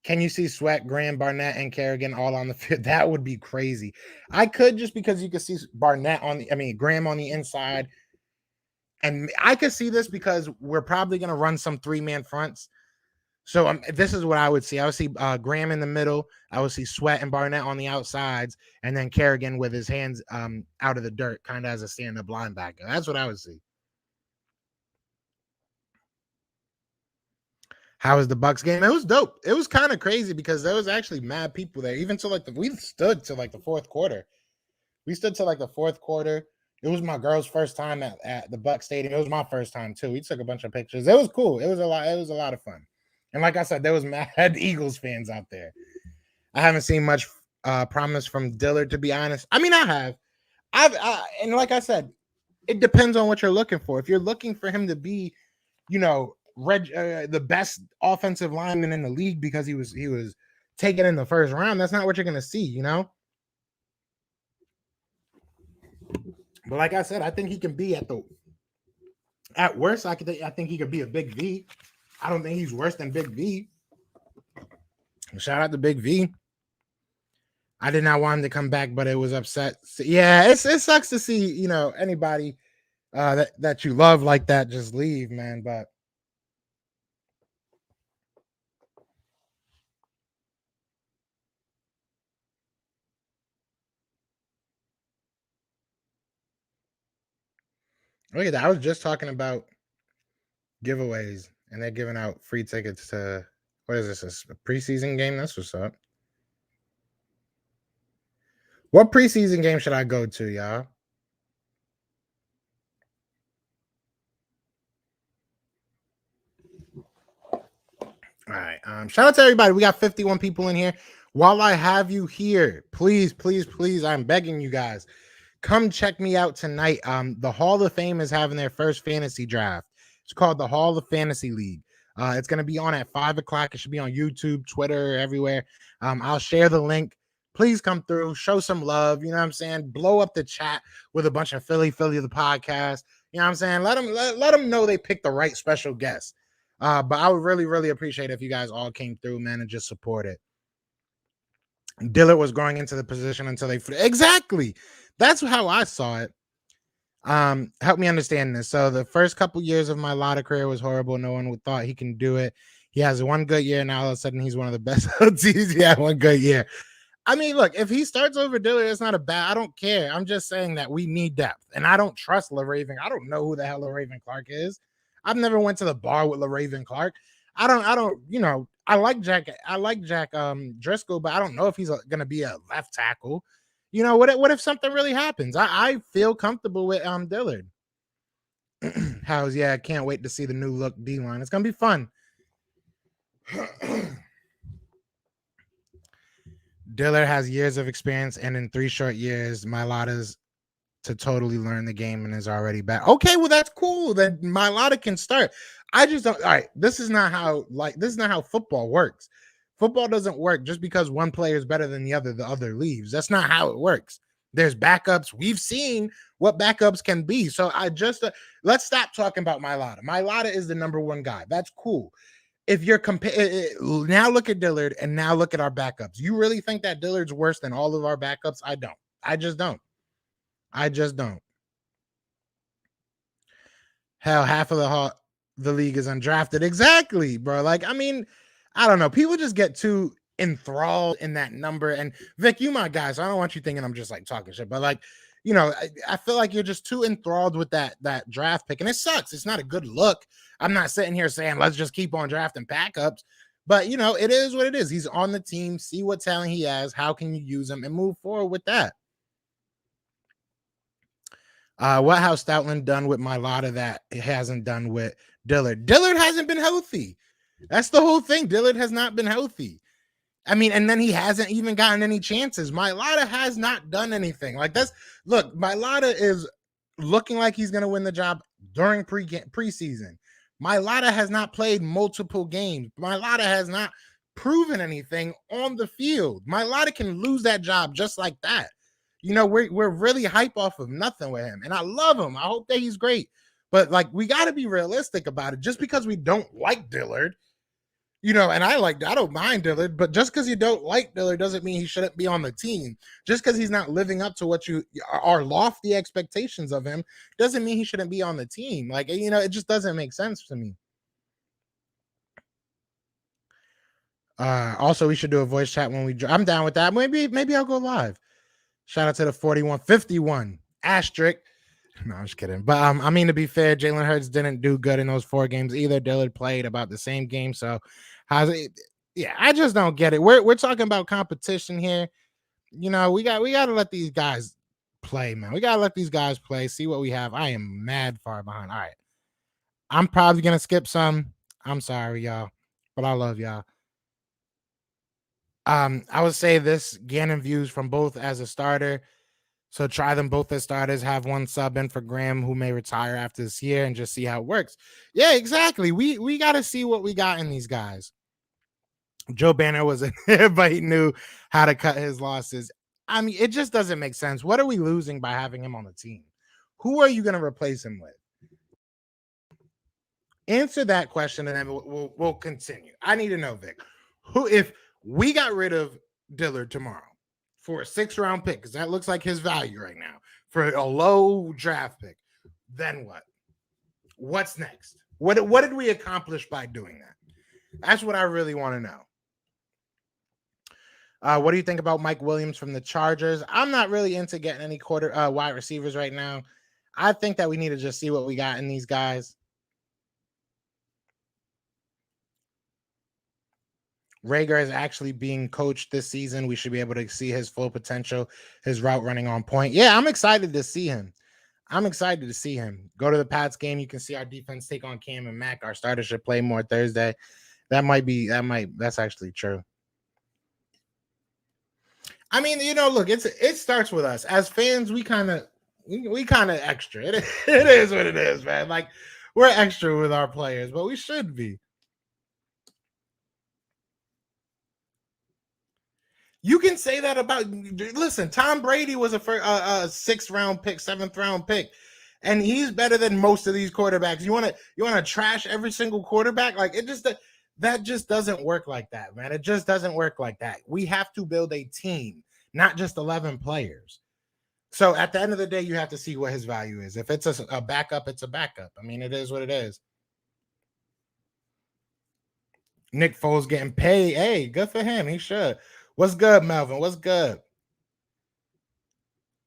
Can you see Sweat, Graham, Barnett, and Kerrigan all on the field? That would be crazy. I could, just because you could see Graham on the inside. And I could see this because we're probably going to run some 3-man fronts. So this is what I would see. I would see Graham in the middle. I would see Sweat and Barnett on the outsides, and then Kerrigan with his hands out of the dirt, kind of as a stand-up linebacker. That's what I would see. How was the Bucks game? It was dope. It was kind of crazy because there was actually mad people there. Even till we stood till like the fourth quarter. We stood till like the fourth quarter. It was my girl's first time at the Bucks Stadium. It was my first time too. We took a bunch of pictures. It was cool. It was a lot of fun. And like I said, there was mad Eagles fans out there. I haven't seen much promise from Dillard, to be honest. I mean, I have. And like I said, it depends on what you're looking for. If you're looking for him to be, the best offensive lineman in the league because he was taken in the first round, that's not what you're going to see, But like I said, I think he can be at worst. I think he could be a Big V. I don't think he's worse than Big V. Shout out to Big V. I did not want him to come back, but it was upset. Yeah, it sucks to see anybody that you love like that just leave, man. But Look at that. I was just talking about giveaways, and they're giving out free tickets to what is this? A preseason game? That's what's up. What preseason game should I go to, y'all? All right. Shout out to everybody. We got 51 people in here. While I have you here, please, please, please, I'm begging you guys, come check me out tonight. The Hall of Fame is having their first fantasy draft. It's called the Hall of Fantasy League. It's going to be on at 5 o'clock. It should be on YouTube, Twitter, everywhere. I'll share the link. Please come through, show some love. You know what I'm saying? Blow up the chat with a bunch of Philly the podcast. You know what I'm saying? Let them know they picked the right special guest. But I would really, really appreciate it if you guys all came through, man, and just support it. Dillard was growing into the position until they exactly. That's how I saw it. Help me understand this. So the first couple years of my Lotta career was horrible. No one would thought he can do it. He has one good year. Now all of a sudden he's one of the best OTs. He had one good year. I mean, look, if he starts over Dillard, it's not a bad. I don't care. I'm just saying that we need depth, and I don't trust LaRaven. I don't know who the hell LaRaven Clark is. I've never went to the bar with LaRaven Clark. I don't. You know, I like Jack Driscoll, but I don't know if he's going to be a left tackle. You know, what if something really happens? I feel comfortable with Dillard. How's I can't wait to see the new look D-line. It's gonna be fun. Dillard has years of experience, and in 3 short years, Mailata's to totally learn the game and is already back. Okay, well that's cool. Then Mailata can start. I just don't. All right, this is not how football works. Football doesn't work just because one player is better than the other leaves. That's not how it works. There's backups. We've seen what backups can be. So I just let's stop talking about Mailata. Mailata is the number one guy. That's cool. If you're now look at Dillard and now look at our backups. You really think that Dillard's worse than all of our backups? I don't. I just don't. Hell, half of the league is undrafted. Exactly, bro. Like, I mean, I don't know. People just get too enthralled in that number. And Vic, you my guy, so I don't want you thinking I'm just like talking shit. But like, you know, I feel like you're just too enthralled with that draft pick, and it sucks. It's not a good look. I'm not sitting here saying let's just keep on drafting backups, but you know, it is what it is. He's on the team. See what talent he has. How can you use him and move forward with that? What has Stoutland done with Mailata that it hasn't done with Dillard? Dillard hasn't been healthy. That's the whole thing. Dillard has not been healthy. I mean, and then he hasn't even gotten any chances. Mailata has not done anything. Like look, Mailata is looking like he's going to win the job during preseason. Mailata has not played multiple games. Mailata has not proven anything on the field. Mailata can lose that job just like that. You know, we're really hype off of nothing with him, and I love him. I hope that he's great, but like we got to be realistic about it. Just because we don't like Dillard, you know, and I don't mind Dillard, but just because you don't like Dillard doesn't mean he shouldn't be on the team. Just because he's not living up to what our lofty expectations of him doesn't mean he shouldn't be on the team. Like, you know, it just doesn't make sense to me. Also, we should do a voice chat when I'm down with that. Maybe I'll go live. Shout out to the 4151 asterisk. No, I'm just kidding. But I mean, to be fair, Jalen Hurts didn't do good in those 4 games either. Dillard played about the same game. So how's it? Yeah, I just don't get it. We're talking about competition here. You know, we got to let these guys play, man. We got to let these guys play, see what we have. I am mad far behind. All right. I'm probably gonna skip some. I'm sorry, y'all, but I love y'all. I would say this Gannon views from both as a starter. So try them both as starters, have one sub in for Graham, who may retire after this year, and just see how it works. Yeah, exactly. We got to see what we got in these guys. Joe Banner was in there, but he knew how to cut his losses. I mean, it just doesn't make sense. What are we losing by having him on the team? Who are you going to replace him with? Answer that question, and then we'll continue. I need to know, Vic, who if we got rid of Dillard tomorrow for a 6th-round pick, because that looks like his value right now, for a low draft pick, then what? What's next? What did we accomplish by doing that? That's what I really want to know. What do you think about Mike Williams from the Chargers? I'm not really into getting any wide receivers right now. I think that we need to just see what we got in these guys. Rager is actually being coached this season. We should be able to see his full potential, his route running on point. Yeah, I'm excited to see him. I'm excited to see him. Go to the Pats game. You can see our defense take on Cam and Mac. Our starters should play more Thursday. That's actually true. I mean, look, it starts with us. As fans, we kind of extra. It is what it is, man. Like, we're extra with our players, but we should be. You can say that about. Listen, Tom Brady was a sixth round pick, seventh round pick, and he's better than most of these quarterbacks. You want to trash every single quarterback? Like, that just doesn't work like that, man. It just doesn't work like that. We have to build a team, not just 11 players. So at the end of the day, you have to see what his value is. If it's a backup, it's a backup. I mean, it is what it is. Nick Foles getting paid. Hey, good for him. He should. What's good, Melvin? What's good?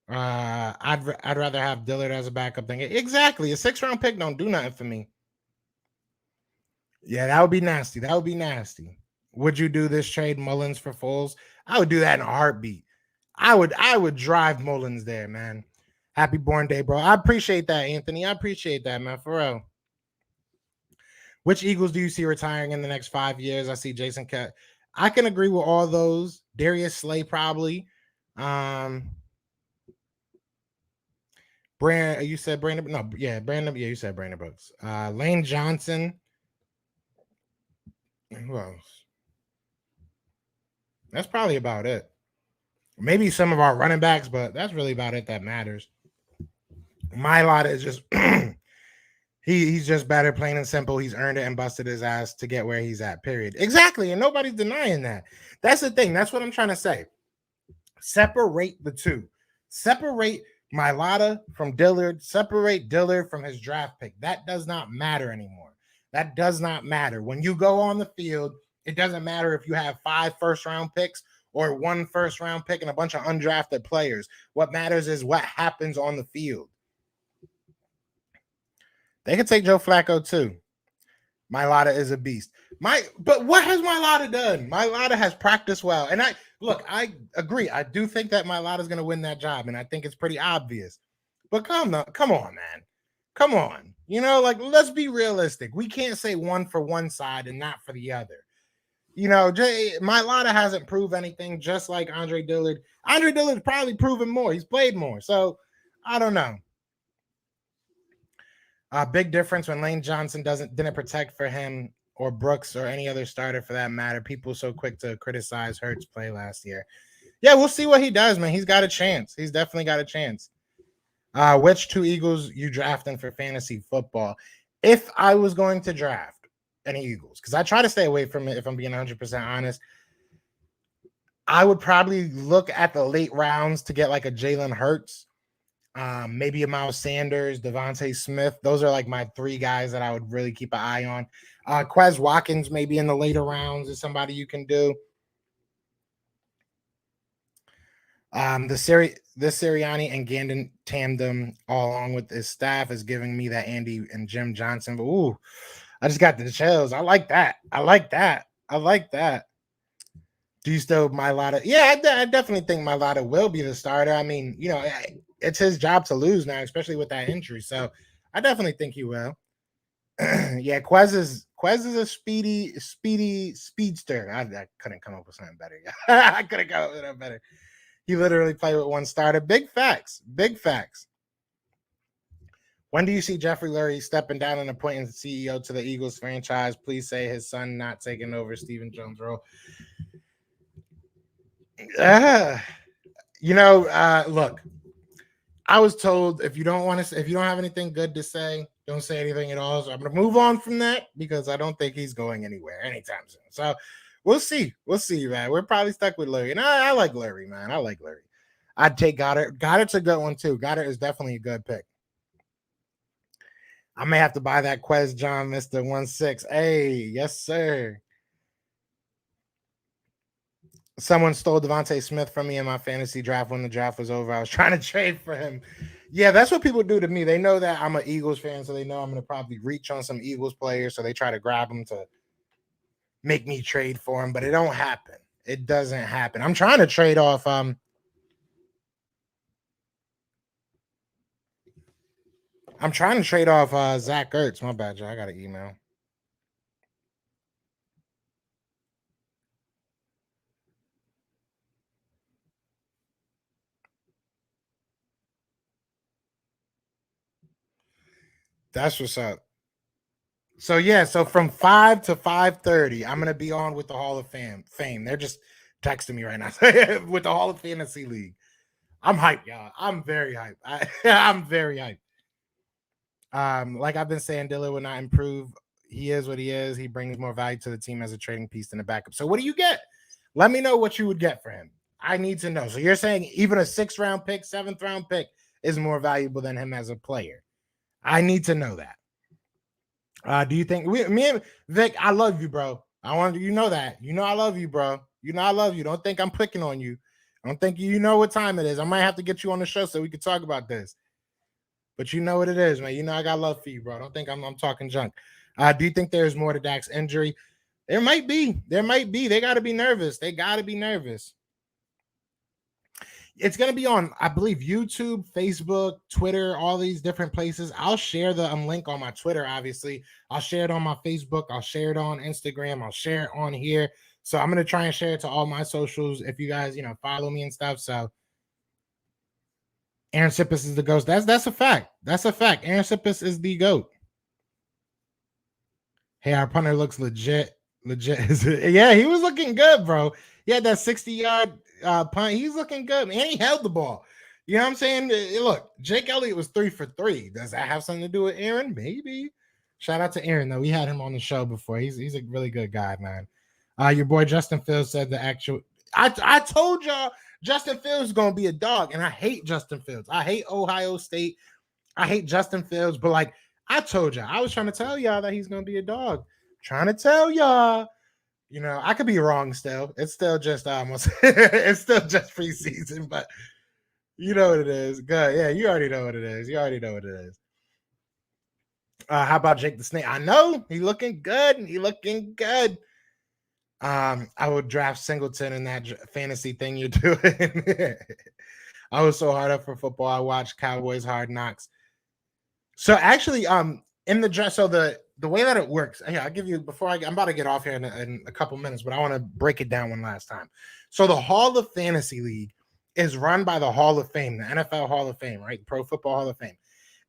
I'd rather have Dillard as a backup than exactly a 6th-round pick. Don't do nothing for me. Yeah, that would be nasty. That would be nasty. Would you do this trade Mullins for Foles? I would do that in a heartbeat. I would drive Mullins there, man. Happy born day, bro. I appreciate that, Anthony. I appreciate that, man. For real. Which Eagles do you see retiring in the next 5 years? I see Jason Cat. I can agree with all those. Darius Slay probably. You said Brandon. No, yeah, Brandon. Yeah, you said Brandon Brooks. Lane Johnson. Who else? That's probably about it. Maybe some of our running backs, but that's really about it that matters. Mailata is just he's just better, plain and simple. He's earned it and busted his ass to get where he's at, period. Exactly. And nobody's denying that. That's the thing. That's what I'm trying to say. Separate the two. Separate Mailata from Dillard. Separate Dillard from his draft pick. That does not matter anymore. That does not matter. When you go on the field, it doesn't matter if you have 5 first-round picks or 1 first-round pick and a bunch of undrafted players. What matters is what happens on the field. They can take Joe Flacco too. Mailata is a beast. But what has Mailata done? Mailata has practiced well. And I agree. I do think that Mailata is going to win that job, and I think it's pretty obvious. But come on, man. Come on. Let's be realistic. We can't say one for one side and not for the other. Mailata hasn't proved anything, just like Andre Dillard. Andre Dillard's probably proven more. He's played more. So I don't know. Big difference when Lane Johnson didn't protect for him or Brooks or any other starter for that matter. People so quick to criticize Hurts' play last year. Yeah, we'll see what he does, man. He's got a chance. He's definitely got a chance. Which 2 Eagles you drafting for fantasy football? If I was going to draft any Eagles, because I try to stay away from it if I'm being 100% honest, I would probably look at the late rounds to get like a Jalen Hurts. Maybe a Miles Sanders, Devontae Smith. Those are like my 3 guys that I would really keep an eye on. Quez Watkins, maybe in the later rounds, is somebody you can do. The Sirianni and Gandon tandem, all along with his staff, is giving me that Andy and Jim Johnson. But I just got the chills. I like that. Do you still Mailata? Yeah, I definitely think Mailata will be the starter. I mean, it's his job to lose now, especially with that injury. So I definitely think he will. Yeah, Quez is a speedy speedster. I couldn't come up with something better. I couldn't come up with something better. He literally played with 1 starter. Big facts. When do you see Jeffrey Lurie stepping down and appointing CEO to the Eagles franchise? Please say his son not taking over Stephen Jones' role. Look, I was told if you don't have anything good to say, don't say anything at all. So I'm going to move on from that because I don't think he's going anywhere anytime soon. So we'll see, man. We're probably stuck with Lurie, and I like Lurie, man. I like Lurie. I'd take Goddard. Goddard's a good one too. Goddard is definitely a good pick. I may have to buy that Quez John, Mr. 16. Hey, yes, sir. Someone stole Devontae Smith from me in my fantasy draft when the draft was over. I was trying to trade for him. Yeah, that's what people do to me. They know that I'm an Eagles fan, so they know I'm going to probably reach on some Eagles players, so they try to grab them to make me trade for them, but it don't happen. It doesn't happen. I'm trying to trade off. I'm trying to trade off Zach Ertz. My bad, Joe. I got an email. That's what's up. So yeah, so from 5 to 5:30, I'm gonna be on with the Hall of Fame. They're just texting me right now with the Hall of Fantasy League. I'm hyped, y'all. I'm very hyped. I'm very hyped. Like I've been saying, Dillard will not improve. He is what he is. He brings more value to the team as a trading piece than a backup. So what do you get? Let me know what you would get for him. I need to know. So you're saying even a 6th round pick, 7th round pick is more valuable than him as a player. I need to know that. Do you think me and Vic? I love you, bro. I want you to know that. You know I love you, bro. You know I love you. Don't think I'm picking on you. Don't think you know what time it is. I might have to get you on the show so we can talk about this. But you know what it is, man. You know I got love for you, bro. Don't think I'm talking junk. Do you think there's more to Dak's injury? There might be. There might be. They got to be nervous. They got to be nervous. It's going to be on, I believe, YouTube, Facebook, Twitter, all these different places. I'll share the link on my Twitter, obviously. I'll share it on my Facebook. I'll share it on Instagram. I'll share it on here. So I'm going to try and share it to all my socials if you guys, follow me and stuff. So Aaron Sippis is the ghost. That's a fact. That's a fact. Aaron Sippis is the GOAT. Hey, our punter looks legit. Legit. Yeah, he was looking good, bro. He had that 60-yard punt. He's looking good. And he held the ball. You know what I'm saying? Look, Jake Elliott was 3 for 3. Does that have something to do with Aaron? Maybe. Shout out to Aaron, though. We had him on the show before. He's a really good guy, man. Your boy Justin Fields said the actual. I told y'all Justin Fields is gonna be a dog, and I hate Justin Fields. I hate Ohio State. I hate Justin Fields, but like I told y'all, I was trying to tell y'all that he's gonna be a dog. Trying to tell y'all. I could be wrong still. It's still just it's still just preseason, but you know what it is. Good. Yeah, you already know what it is. You already know what it is. How about Jake the Snake? I know he looking good. He looking good. I would draft Singleton in that fantasy thing you're doing. I was so hard up for football. I watched Cowboys Hard Knocks. So actually, in the draft, so the way that it works, yeah, I'll give you before I'm about to get off here in a couple minutes, but I want to break it down one last time. So the Hall of Fantasy League is run by the Hall of Fame, the NFL Hall of Fame, right? Pro Football Hall of Fame.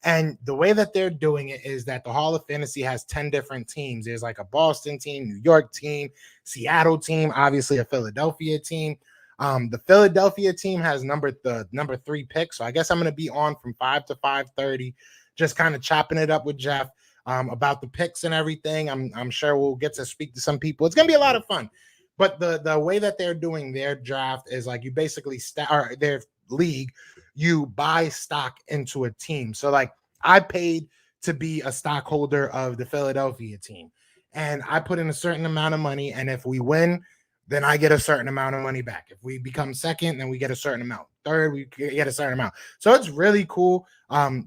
And the way that they're doing it is that the Hall of Fantasy has 10 different teams. There's like a Boston team, New York team, Seattle team, obviously a Philadelphia team. The Philadelphia team has number 3 pick. So I guess I'm going to be on from 5 to 5:30, just kind of chopping it up with Jeff about the picks and everything. I'm sure we'll get to speak to some people. It's going to be a lot of fun. But the way that they're doing their draft is like you basically or their league, you buy stock into a team. So like I paid to be a stockholder of the Philadelphia team, and I put in a certain amount of money, and if we win, then I get a certain amount of money back. If we become second, then we get a certain amount. Third, we get a certain amount. So it's really cool.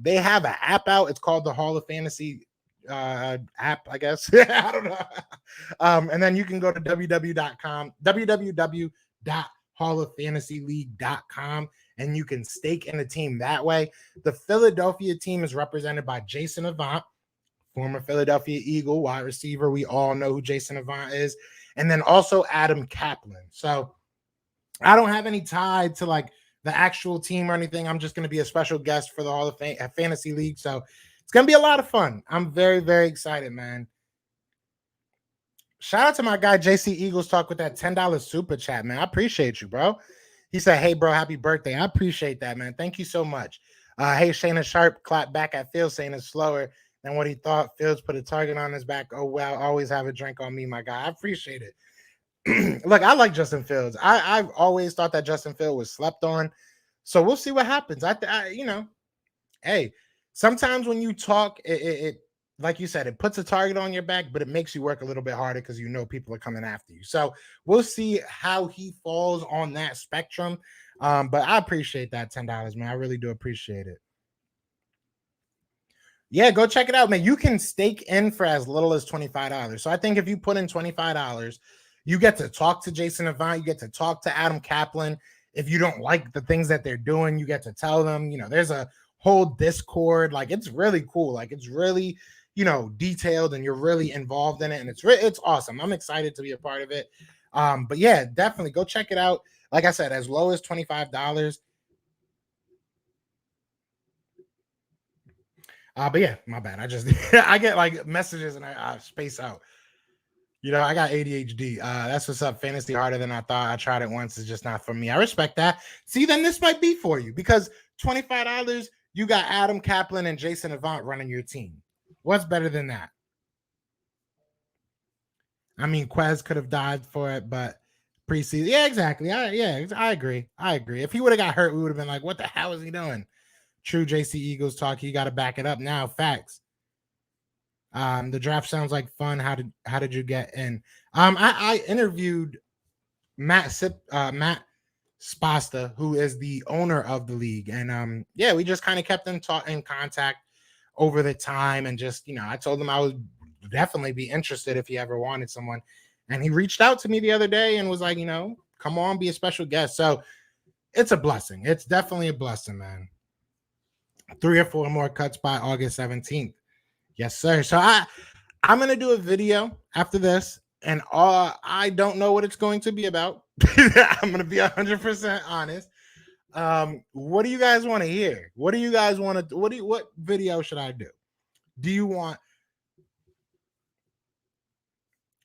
They have an app out. It's called the Hall of Fantasy app, I guess. I don't know. And then you can go to www.halloffantasyleague.com and you can stake in a team that way. The Philadelphia team is represented by Jason Avant, former Philadelphia Eagle wide receiver. We all know who Jason Avant is. And then also Adam Kaplan. So I don't have any tie to like the actual team or anything. I'm just going to be a special guest for the Hall of Fantasy League. So it's going to be a lot of fun. I'm very, very excited, man. Shout out to my guy JC Eagles Talk with that $10 super chat, man. I appreciate you, bro. He said, "Hey, bro, happy birthday." I appreciate that, man. Thank you so much. Hey, Shayna Sharp clapped back at Fields saying it's slower than what he thought. Fields put a target on his back. Oh, well, always have a drink on me, my guy. I appreciate it. Look, I like Justin Fields. I've always thought that Justin Fields was slept on. So we'll see what happens. Hey, sometimes when you talk, it like you said, it puts a target on your back, but it makes you work a little bit harder because you know people are coming after you. So we'll see how he falls on that spectrum. But I appreciate that $10, man. I really do appreciate it. Yeah, go check it out, man. You can stake in for as little as $25. So I think if you put in $25, you get to talk to Jason Avant, you get to talk to Adam Kaplan. If you don't like the things that they're doing, you get to tell them, there's a whole Discord. Like, it's really cool. Like, it's really, detailed, and you're really involved in it. And it's awesome. I'm excited to be a part of it. But yeah, definitely go check it out. Like I said, as low as $25. But yeah, my bad. I just I get like messages and I space out. I got ADHD. That's what's up. Fantasy harder than I thought. I tried it once. It's just not for me. I respect that. See, then this might be for you because $25, you got Adam Kaplan and Jason Avant running your team. What's better than that? I mean, Quez could have died for it, but preseason. Yeah, exactly. I agree. If he would have got hurt, we would have been like, what the hell is he doing? True JC Eagles talk. You got to back it up now. Facts. The draft sounds like fun. How did you get in? I interviewed Matt Spasta, who is the owner of the league, and yeah, we just kind of kept in contact over the time, and just I told him I would definitely be interested if he ever wanted someone, and he reached out to me the other day and was like, come on, be a special guest. So it's a blessing. It's definitely a blessing, man. 3 or 4 more cuts by August 17th. Yes, sir. So I'm going to do a video after this, and I don't know what it's going to be about. I'm going to be 100% honest. What do you guys want to hear? What do you guys want to what video should I do? Do you want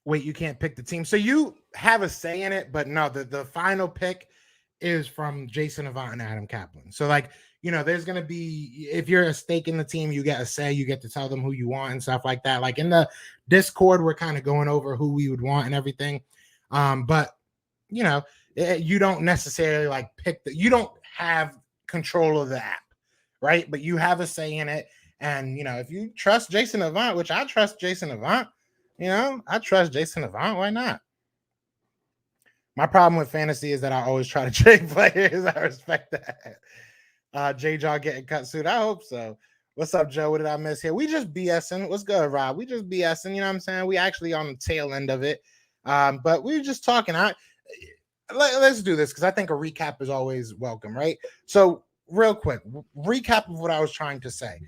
Wait, you can't pick the team. So you have a say in it, but no, the final pick is from Jason Avant and Adam Kaplan. So like, there's going to be, if you're a stake in the team, you get a say, you get to tell them who you want and stuff like that. Like in the Discord, we're kind of going over who we would want and everything. But you don't necessarily like you don't have control of the app, right? But you have a say in it. And, if you trust Jason Avant, which I trust Jason Avant, I trust Jason Avant. Why not? My problem with fantasy is that I always try to trade players. I respect that. J-Jaw getting cut soon. I hope so. What's up, Joe? What did I miss here? We just BSing. What's good, Rob? We just BSing. You know what I'm saying? We actually on the tail end of it. But we were just talking. Let's do this because I think a recap is always welcome, right? So real quick, recap of what I was trying to say.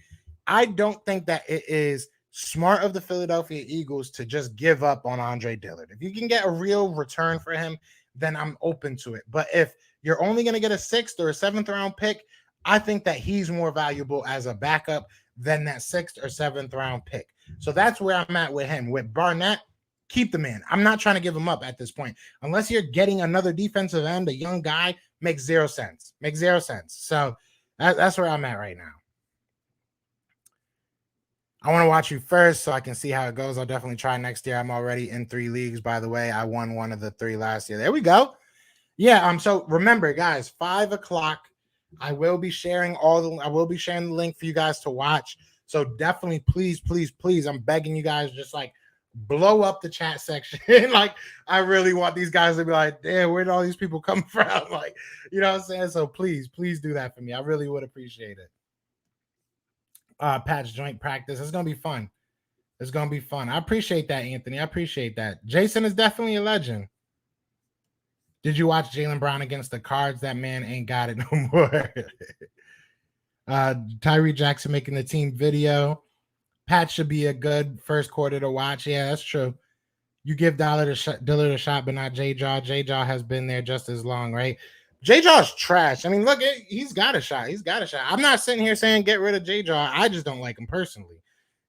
I don't think that it is smart of the Philadelphia Eagles to just give up on Andre Dillard. If you can get a real return for him, then I'm open to it. But if you're only going to get a 6th or a 7th round pick, I think that he's more valuable as a backup than that 6th or 7th round pick. So that's where I'm at with him. With Barnett, keep the man. I'm not trying to give him up at this point. Unless you're getting another defensive end, a young guy, makes 0 sense. Makes 0 sense. So that's where I'm at right now. I want to watch you first so I can see how it goes. I'll definitely try next year. I'm already in 3 leagues, by the way. I won one of the 3 last year. There we go. Yeah. So remember, guys, 5 o'clock. I will be sharing the link for you guys to watch. So definitely, please, I'm begging you guys, just like blow up the chat section. Like, I really want these guys to be like, damn, where did all these people come from? Like, you know what I'm saying? So please do that for me. I really would appreciate it. Patch joint practice. It's gonna be fun. It's gonna be fun. I appreciate that, Anthony. I appreciate that. Jason is definitely a legend. Did you watch Jaylen Brown against the Cards? That man ain't got it no more. Tyree Jackson making the team video. Pat should be a good first quarter to watch. Yeah, that's true. You give Dillard a shot, but not J-Jaw. J-Jaw has been there just as long, right? J-Jaw's trash. I mean, look, he's got a shot. I'm not sitting here saying get rid of J-Jaw. I just don't like him personally.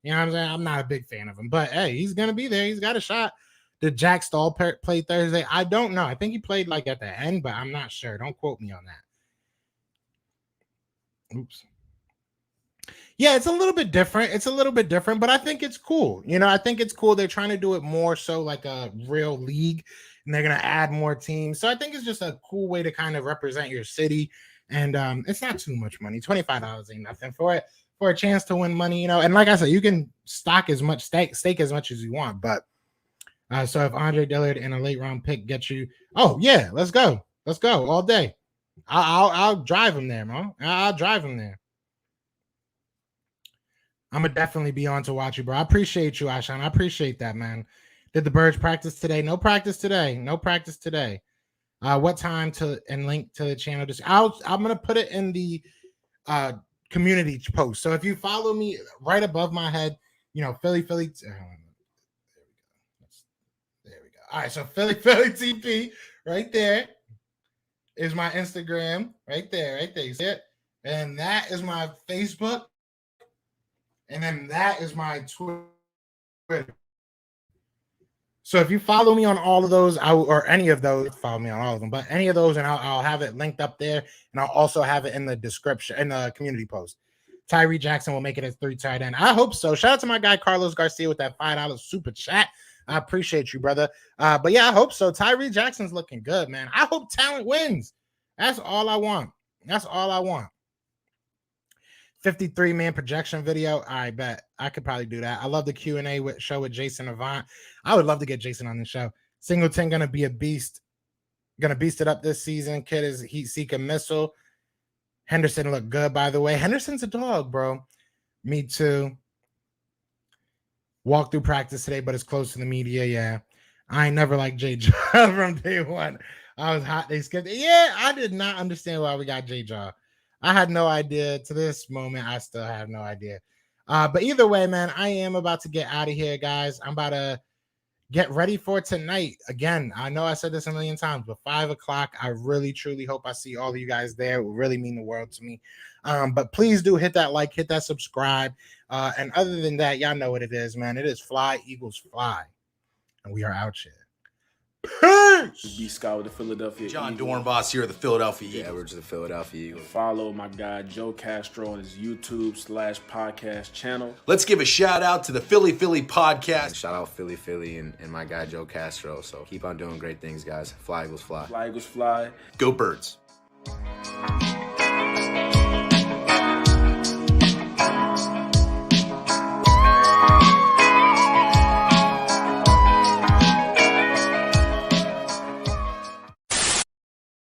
You know what I'm saying? I'm not a big fan of him. But, hey, he's going to be there. He's got a shot. Did Jack Stahl play Thursday? I don't know. I think he played, like, at the end, but I'm not sure. Don't quote me on that. Oops. Yeah, it's a little bit different, but I think it's cool. I think it's cool. They're trying to do it more so like a real league, and they're going to add more teams. So I think it's just a cool way to kind of represent your city. And it's not too much money. $25 ain't nothing for it, for a chance to win money, And like I said, you can stake as much as you want. But so if Andre Dillard and a late round pick gets you, oh yeah, let's go all day. I'll drive him there, man. I'll drive him there. I'm gonna definitely be on to watch you, bro. I appreciate you, Ashan. I appreciate that, man. Did the birds practice today? No practice today. No practice today. What time to and link to the channel? I'm gonna put it in the community post. So if you follow me right above my head, Philly. There we go. All right, so Philly TP right there is my Instagram. Right there. You see it? And that is my Facebook. And then that is my Twitter. So if you follow me on all of those, or any of those, follow me on all of them, but any of those, and I'll have it linked up there, and I'll also have it in the description, in the community post. Tyree Jackson will make it as 3 tight end. I hope so. Shout out to my guy Carlos Garcia with that $5 super chat. I appreciate you, brother. But yeah, I hope so. Tyree Jackson's looking good, man. I hope talent wins. That's all I want. 53-man projection video. I bet I could probably do that. I love the Q&A show with Jason Avant. I would love to get Jason on the show. Singleton gonna be a beast. Gonna beast it up this season. Kid is heat-seeking missile. Henderson looked good, by the way. Henderson's a dog, bro. Me too. Walk through practice today, but it's close to the media. Yeah, I ain't never liked J Jaw from day one. I was hot. They skipped it. Yeah, I did not understand why we got J Jaw. I had no idea. To this moment, I still have no idea. But either way, man, I am about to get out of here, guys. I'm about to get ready for tonight. Again, I know I said this a million times, but 5 o'clock, I really, truly hope I see all of you guys there. It will really mean the world to me. But please do hit that like, hit that subscribe. And other than that, y'all know what it is, man. It is Fly, Eagles, Fly. And we are out here. Peace! B. Scott with the Philadelphia John Eagles. Dornbos here of the Philadelphia Eagles. Edwards of the Philadelphia Eagles. Follow my guy Joe Castro on his YouTube/podcast channel. Let's give a shout out to the Philly podcast. And shout out Philly and my guy Joe Castro. So keep on doing great things, guys. Fly Eagles Fly. Fly Eagles Fly. Go Birds.